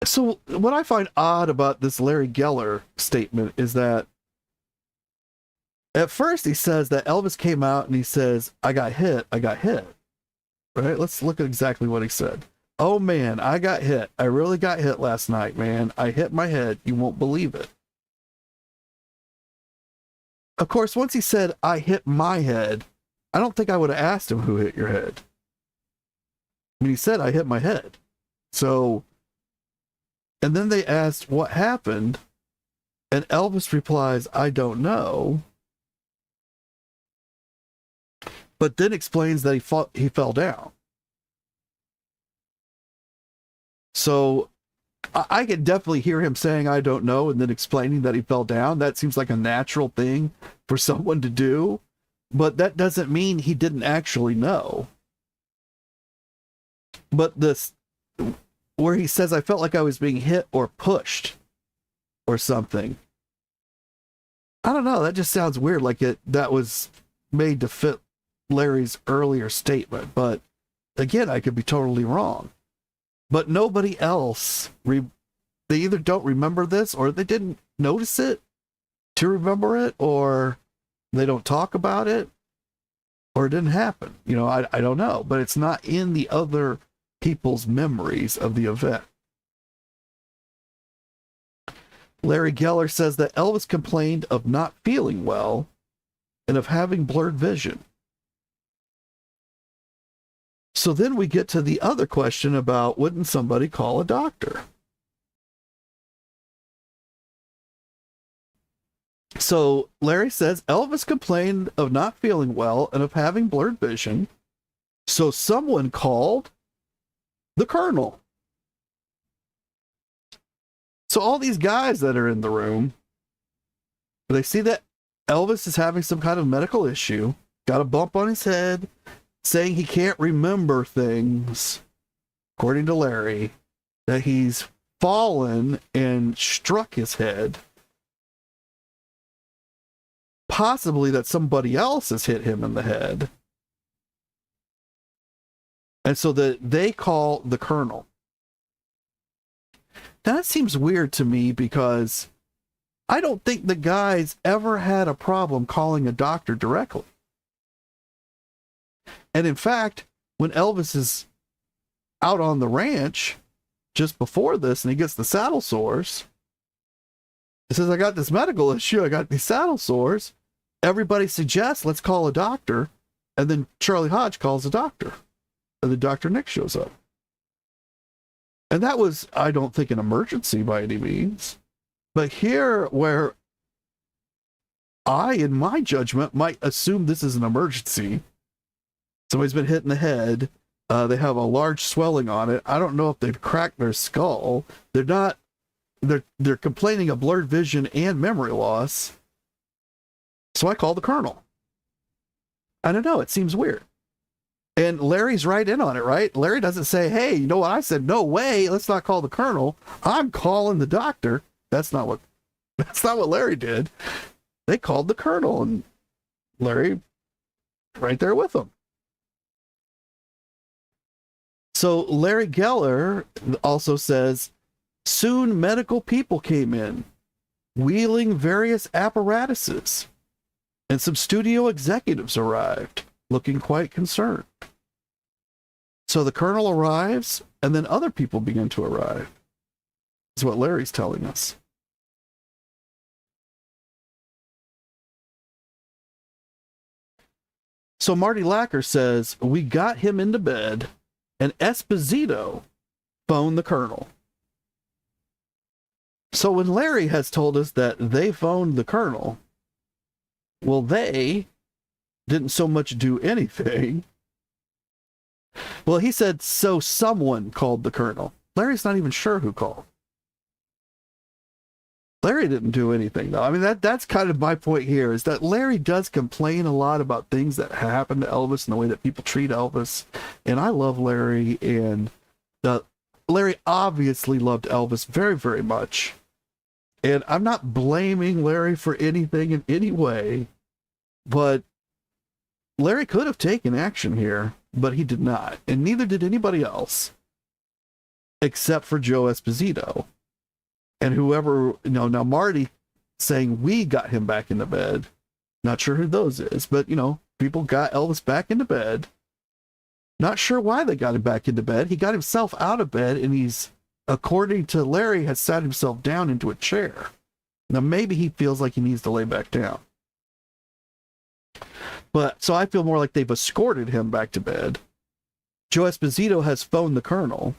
So what I find odd about this Larry Geller statement is that at first he says that Elvis came out and he says, I got hit. Right? Let's look at exactly what he said. Oh man, I got hit. I really got hit last night, man. I hit my head. You won't believe it. Of course, once he said, I hit my head, I don't think I would have asked him who hit your head. I mean, he said, I hit my head. So, and then they asked what happened, and Elvis replies, I don't know. but then explains that he fell down. So I could definitely hear him saying, I don't know, and then explaining that he fell down. That seems like a natural thing for someone to do, but that doesn't mean he didn't actually know. But this, where he says, I felt like I was being hit or pushed or something. I don't know. That just sounds weird. Like that was made to fit Larry's earlier statement. But again, I could be totally wrong. But nobody else, they either don't remember this or they didn't notice it to remember it, or they don't talk about it, or it didn't happen. You know, I don't know. But it's not in the other people's memories of the event. Larry Geller says that Elvis complained of not feeling well and of having blurred vision. So then we get to the other question about, wouldn't somebody call a doctor? So Larry says Elvis complained of not feeling well and of having blurred vision. So someone called the Colonel. So all these guys that are in the room, they see that Elvis is having some kind of medical issue, got a bump on his head, saying he can't remember things, according to Larry, that he's fallen and struck his head. Possibly that somebody else has hit him in the head. And so that they call the Colonel. That seems weird to me because I don't think the guys ever had a problem calling a doctor directly. And in fact, when Elvis is out on the ranch just before this and he gets the saddle sores, he says, I got this medical issue, I got these saddle sores. Everybody suggests, let's call a doctor. And then Charlie Hodge calls a doctor. And then Dr. Nick shows up. And that was, I don't think, an emergency by any means. But here, where I, in my judgment, might assume this is an emergency. Somebody's been hit in the head. They have a large swelling on it. I don't know if they've cracked their skull. They're complaining of blurred vision and memory loss. So I call the Colonel. I don't know. It seems weird. And Larry's right in on it, right? Larry doesn't say, hey, you know what? I said, no way. Let's not call the Colonel. I'm calling the doctor. That's not what Larry did. They called the Colonel, and Larry right there with them. So Larry Geller also says, soon medical people came in, wheeling various apparatuses, and some studio executives arrived, looking quite concerned. So the Colonel arrives, and then other people begin to arrive. That's what Larry's telling us. So Marty Lacker says, we got him into bed, and Esposito phoned the Colonel. So when Larry has told us that they phoned the Colonel, well, they didn't so much do anything. Well, he said, so someone called the Colonel. Larry's not even sure who called. Larry didn't do anything, though. I mean, that's kind of my point here, is that Larry does complain a lot about things that happen to Elvis and the way that people treat Elvis. And I love Larry, and Larry obviously loved Elvis very, very much. And I'm not blaming Larry for anything in any way, but Larry could have taken action here, but he did not. And neither did anybody else, except for Joe Esposito. And whoever, now Marty saying we got him back into bed. Not sure who those is, but, people got Elvis back into bed. Not sure why they got him back into bed. He got himself out of bed, and he's, according to Larry, has sat himself down into a chair. Now, maybe he feels like he needs to lay back down. But, so I feel more like they've escorted him back to bed. Joe Esposito has phoned the Colonel.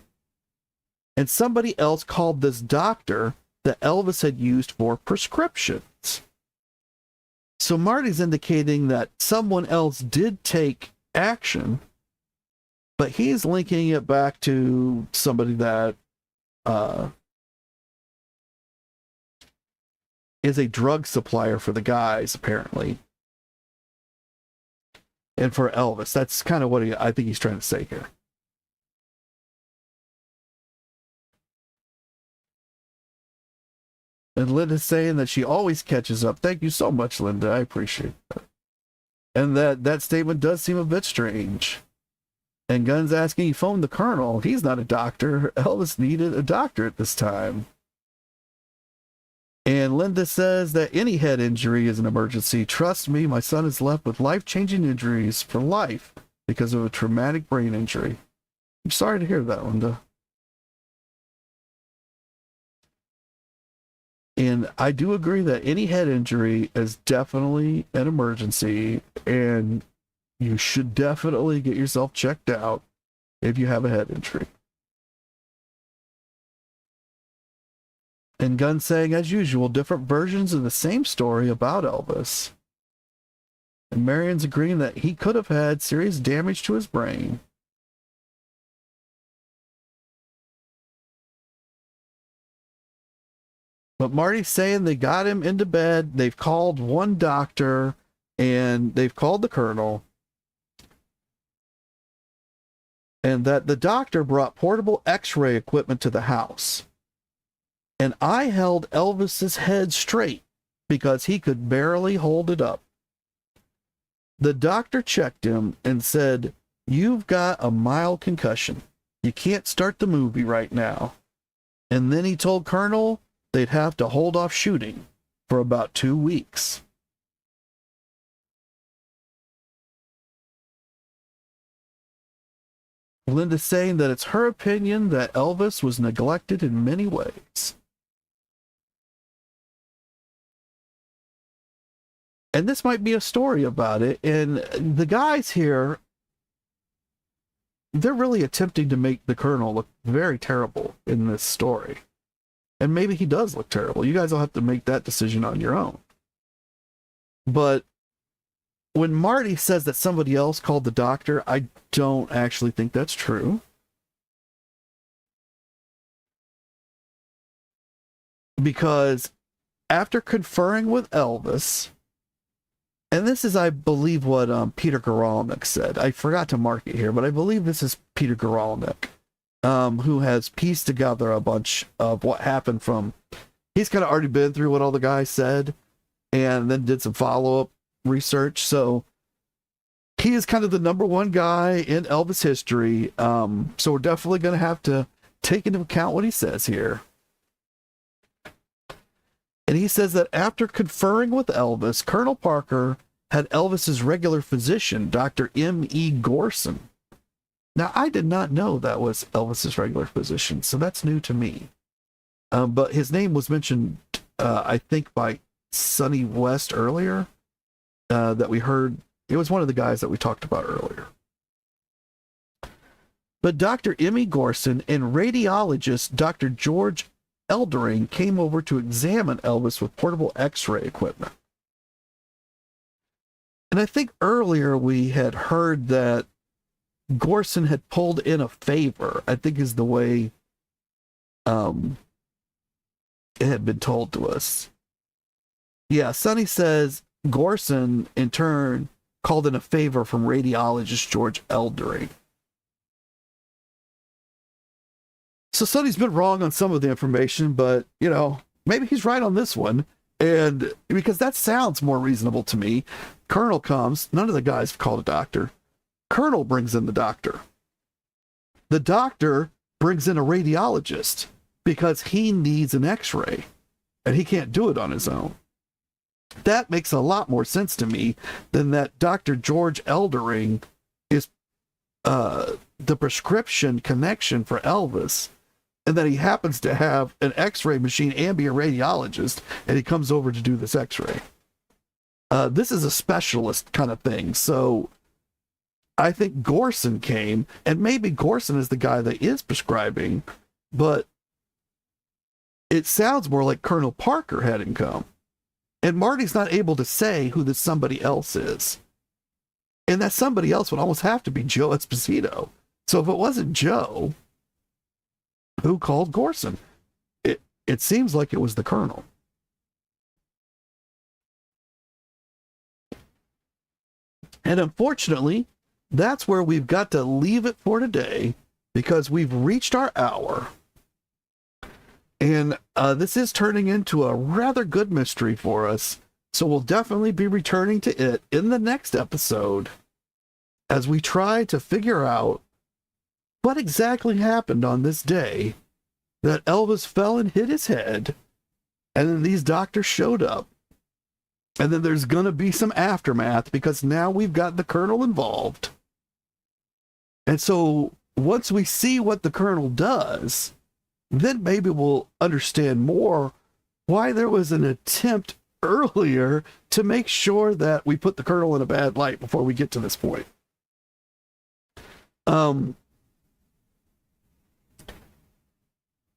And somebody else called this doctor that Elvis had used for prescriptions. So Marty's indicating that someone else did take action, but he's linking it back to somebody that is a drug supplier for the guys, apparently. And for Elvis. That's kind of what I think he's trying to say here. And Linda's saying that she always catches up. Thank you so much, Linda. I appreciate that. And that statement does seem a bit strange. And Gunn's asking, he phoned the colonel. He's not a doctor. Elvis needed a doctor at this time. And Linda says that any head injury is an emergency. Trust me, my son is left with life-changing injuries for life because of a traumatic brain injury. I'm sorry to hear that, Linda. And I do agree that any head injury is definitely an emergency, and you should definitely get yourself checked out if you have a head injury. And Gunn saying, as usual, different versions of the same story about Elvis. And Marion's agreeing that he could have had serious damage to his brain. But Marty's saying they got him into bed. They've called one doctor and they've called the colonel. And that the doctor brought portable x-ray equipment to the house. And I held Elvis's head straight because he could barely hold it up. The doctor checked him and said, "You've got a mild concussion. You can't start the movie right now." And then he told Colonel they'd have to hold off shooting for about 2 weeks. Linda's saying that it's her opinion that Elvis was neglected in many ways. And this might be a story about it. And the guys here, they're really attempting to make the colonel look very terrible in this story. And maybe he does look terrible. You guys will have to make that decision on your own. But when Marty says that somebody else called the doctor, I don't actually think that's true. Because after conferring with Elvis, and this is, I believe, what Peter Guralnick said. I forgot to mark it here, but I believe this is Peter Guralnick, who has pieced together a bunch of what happened from... He's kind of already been through what all the guys said, and then did some follow-up research. So he is kind of the number one guy in Elvis history. So we're definitely going to have to take into account what he says here. And he says that after conferring with Elvis, Colonel Parker had Elvis's regular physician, Dr. M.E. Gorson. Now, I did not know that was Elvis's regular physician, so that's new to me. But his name was mentioned, I think, by Sonny West earlier, that we heard. It was one of the guys that we talked about earlier. But Dr. M.E. Gorson and radiologist Dr. George Eldering came over to examine Elvis with portable x-ray equipment. And I think earlier we had heard that Gorson had pulled in a favor, I think is the way it had been told to us. Yeah, Sonny says Gorson, in turn, called in a favor from radiologist George Eldering. So Sonny's been wrong on some of the information, but, you know, maybe he's right on this one. And because that sounds more reasonable to me. Colonel comes, none of the guys have called a doctor. Colonel brings in the doctor. The doctor brings in a radiologist because he needs an x-ray and he can't do it on his own. That makes a lot more sense to me than that Dr. George Eldering is the prescription connection for Elvis, and that he happens to have an x-ray machine and be a radiologist, and he comes over to do this x-ray. This is a specialist kind of thing, so I think Gorson came, and maybe Gorson is the guy that is prescribing, but it sounds more like Colonel Parker had him come. And Marty's not able to say who this somebody else is. And that somebody else would almost have to be Joe Esposito. So if it wasn't Joe, who called Gorson? It seems like it was the Colonel. And unfortunately, that's where we've got to leave it for today, because we've reached our hour. And this is turning into a rather good mystery for us. So we'll definitely be returning to it in the next episode as we try to figure out what exactly happened on this day that Elvis fell and hit his head, and then these doctors showed up. And then there's going to be some aftermath, because now we've got the Colonel involved. And so once we see what the Colonel does, then maybe we'll understand more why there was an attempt earlier to make sure that we put the Colonel in a bad light before we get to this point.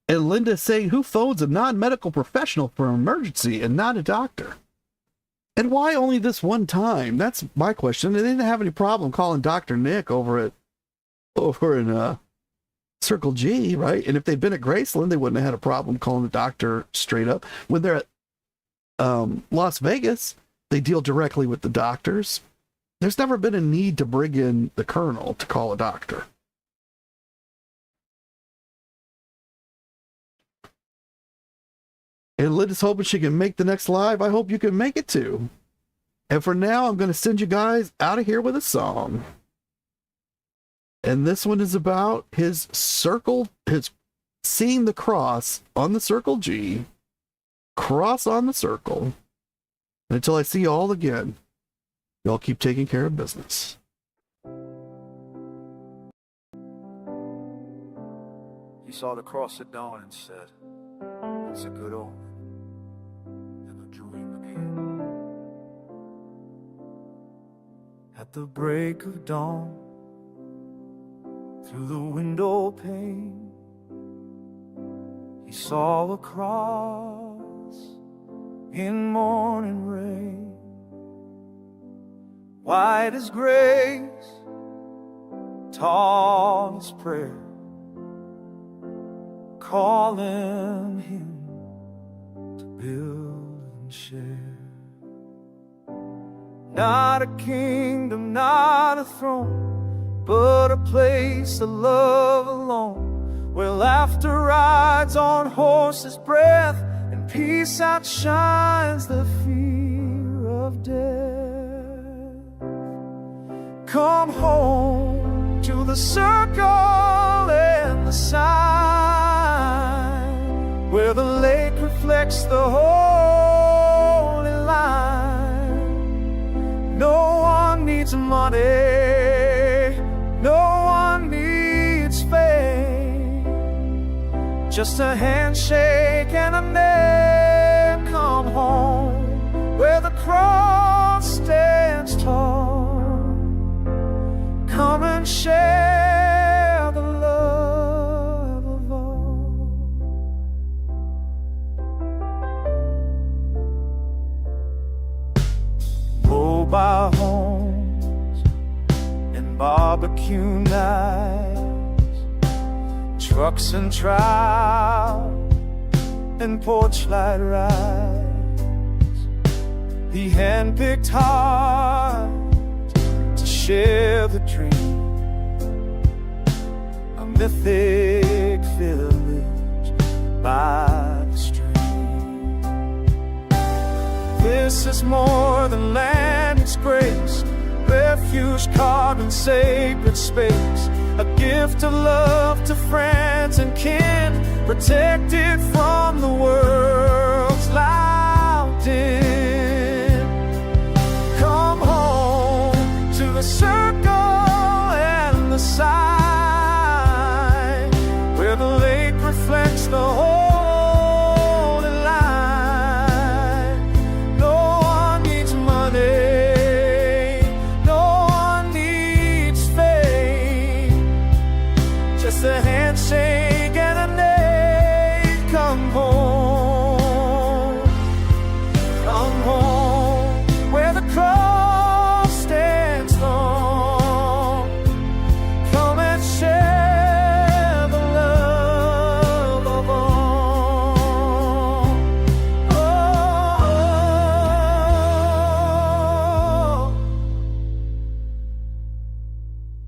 And Linda's saying, who phones a non-medical professional for an emergency and not a doctor? And why only this one time? That's my question. They didn't have any problem calling Dr. Nick over in Circle G, right? And if they'd been at Graceland, they wouldn't have had a problem calling the doctor straight up. When they're at Las Vegas, they deal directly with the doctors. There's never been a need to bring in the Colonel to call a doctor. And Linda's hoping she can make the next live. I hope you can make it too. And for now, I'm going to send you guys out of here with a song. And this one is about his seeing the cross on the Circle G, cross on the circle. And until I see you all again, y'all keep taking care of business. He saw the cross at dawn and said, it's a good omen and a dream again. At the break of dawn, through the window pane, he saw a cross in morning rain, white as grace, tall as prayer, calling him to build and share. Not a kingdom, not a throne, but a place of love alone, where laughter rides on horse's breath and peace outshines the fear of death. Come home to the circle and the sign, where the lake reflects the holy line. No one needs money, no one needs fame, just a handshake and a name. Come home where the cross stands tall. Come and share the love of all. Mobile homes and barbecue nights, trucks and trials and porch light rides. He handpicked hard to share the dream, a mythic village by the stream. This is more than land, it's grace, refuge carved in sacred space, a gift of love to friends and kin, protected from the world's loud din. Come home to the circle and the sign, where the lake reflects the holy line. No one needs money, no one needs fame, just a handshake and a name. Come home, come home.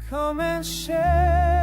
Come and share